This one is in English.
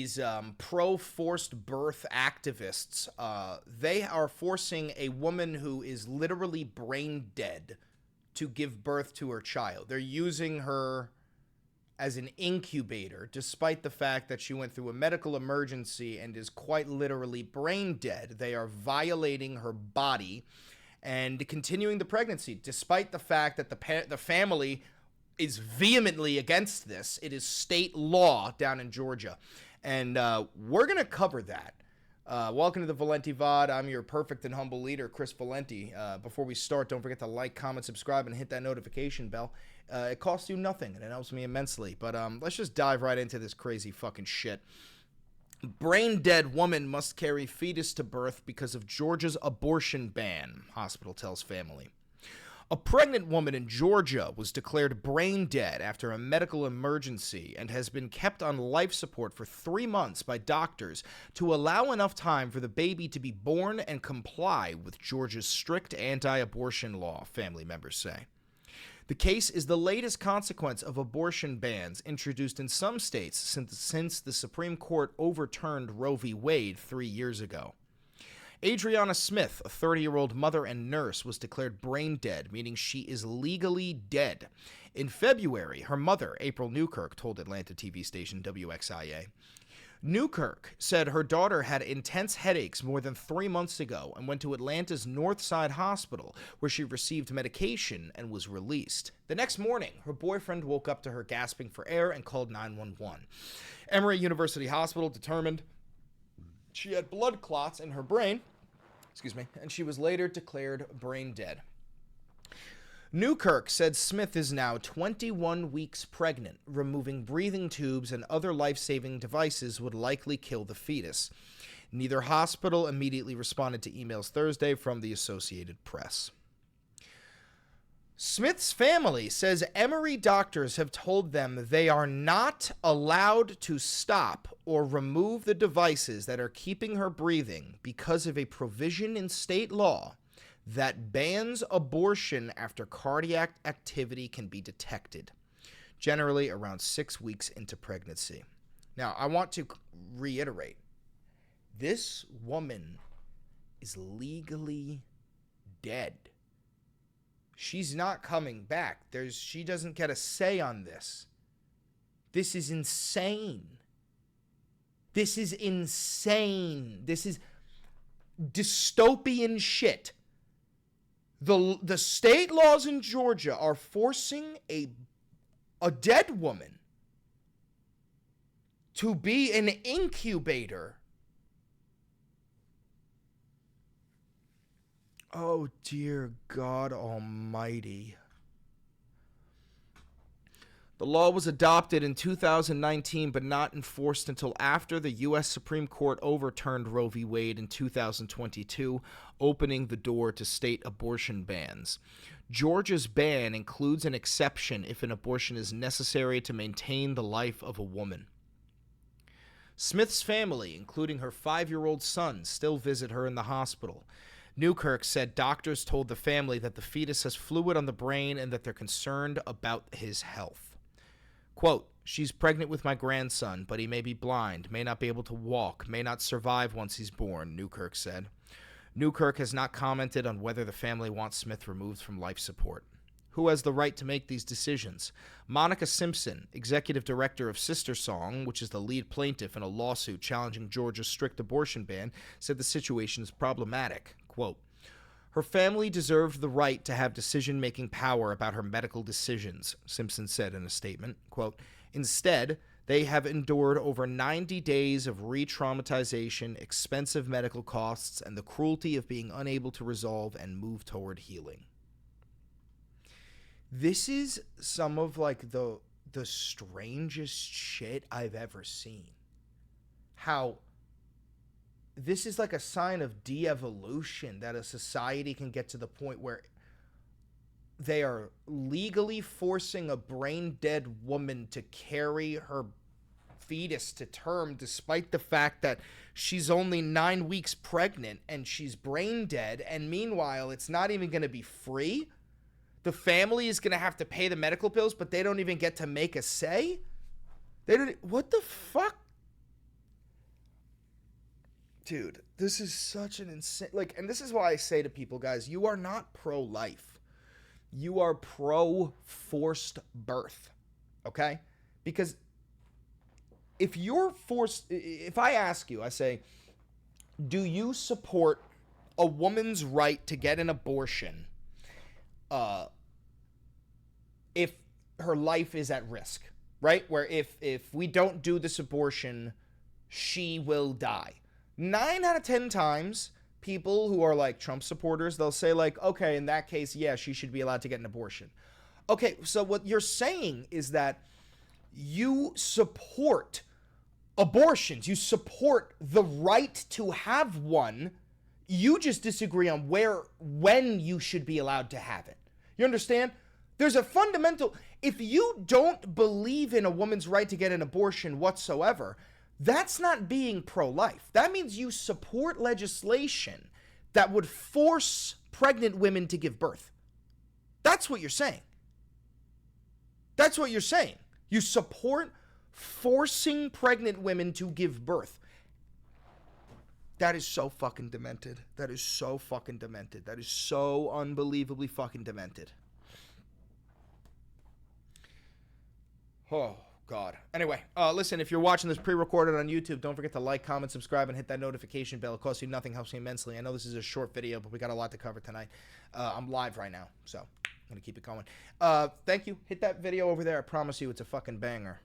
these pro-forced birth activists, they are forcing a woman who is literally brain dead to give birth to her child. They're using her as an incubator, despite the fact that she went through a medical emergency and is quite literally brain dead. They are violating her body and continuing the pregnancy, despite the fact that the family is vehemently against this. It is state law down in Georgia. And we're going to cover that. Welcome to the Valenti Vod. I'm your perfect and humble leader, Chris Valenti. Before we start, don't forget to like, comment, subscribe, and hit that notification bell. It costs you nothing, and it helps me immensely. But let's just dive right into this crazy fucking shit. Brain-dead woman must carry fetus to birth because of Georgia's abortion ban, hospital tells family. A pregnant woman in Georgia was declared brain dead after a medical emergency and has been kept on life support for 3 months by doctors to allow enough time for the baby to be born and comply with Georgia's strict anti-abortion law, family members say. The case is the latest consequence of abortion bans introduced in some states since the Supreme Court overturned Roe v. Wade 3 years ago. Adriana Smith, a 30-year-old mother and nurse, was declared brain dead, meaning she is legally dead. In February, her mother, April Newkirk, told Atlanta TV station WXIA. Newkirk said her daughter had intense headaches more than 3 months ago and went to Atlanta's Northside Hospital, where she received medication and was released. The next morning, her boyfriend woke up to her gasping for air and called 911. Emory University Hospital determined she had blood clots in her brain, and she was later declared brain dead. Newkirk said Smith is now 21 weeks pregnant. Removing breathing tubes and other life-saving devices would likely kill the fetus. Neither hospital immediately responded to emails Thursday from the Associated Press. Smith's family says Emory doctors have told them they are not allowed to stop or remove the devices that are keeping her breathing because of a provision in state law that bans abortion after cardiac activity can be detected, generally around 6 weeks into pregnancy. Now, I want to reiterate, this woman is legally dead. She's not coming back. She doesn't get a say on this. This is insane. This is insane. This is dystopian shit. The state laws in Georgia are forcing a dead woman to be an incubator. Oh, dear God Almighty. The law was adopted in 2019, but not enforced until after the U.S. Supreme Court overturned Roe v. Wade in 2022, opening the door to state abortion bans. Georgia's ban includes an exception if an abortion is necessary to maintain the life of a woman. Smith's family, including her 5-year-old son, still visit her in the hospital. Newkirk said doctors told the family that the fetus has fluid on the brain and that they're concerned about his health. Quote, she's pregnant with my grandson, but he may be blind, may not be able to walk, may not survive once he's born, Newkirk said. Newkirk has not commented on whether the family wants Smith removed from life support. Who has the right to make these decisions? Monica Simpson, executive director of Sister Song, which is the lead plaintiff in a lawsuit challenging Georgia's strict abortion ban, said the situation is problematic. Quote, her family deserved the right to have decision-making power about her medical decisions, Simpson said in a statement. Quote, instead, they have endured over 90 days of re-traumatization, expensive medical costs, and the cruelty of being unable to resolve and move toward healing. This is some of the strangest shit I've ever seen. How this is like a sign of de-evolution, that a society can get to the point where they are legally forcing a brain-dead woman to carry her fetus to term, despite the fact that she's only 9 weeks pregnant and she's brain dead, and meanwhile it's not even going to be free. The family is going to have to pay the medical bills, but they don't even get to make a say. They don't. What the fuck? dude, this is such an insane, like, and this is why I say to people, guys, you are not pro-life. You are pro-forced birth, okay? Because if you're forced, if I ask you, I say, do you support a woman's right to get an abortion if her life is at risk, right? Where if we don't do this abortion, she will die. 9 out of 10 times, people who are like Trump supporters, they'll say like, okay, in that case, yeah, she should be allowed to get an abortion. Okay, so what you're saying is that you support abortions. You support the right to have one. You just disagree on when you should be allowed to have it. You understand? There's a fundamental, if you don't believe in a woman's right to get an abortion whatsoever, that's not being pro-life. That means you support legislation that would force pregnant women to give birth. That's what you're saying. That's what you're saying. You support forcing pregnant women to give birth. That is so fucking demented. That is so fucking demented. That is so unbelievably fucking demented. Oh, God. Anyway, listen, if you're watching this pre-recorded on YouTube, don't forget to like, comment, subscribe, and hit that notification bell. It costs you nothing, helps me immensely. I know this is a short video, but we got a lot to cover tonight. I'm live right now, so I'm going to keep it going. Thank you. Hit that video over there. I promise you it's a fucking banger.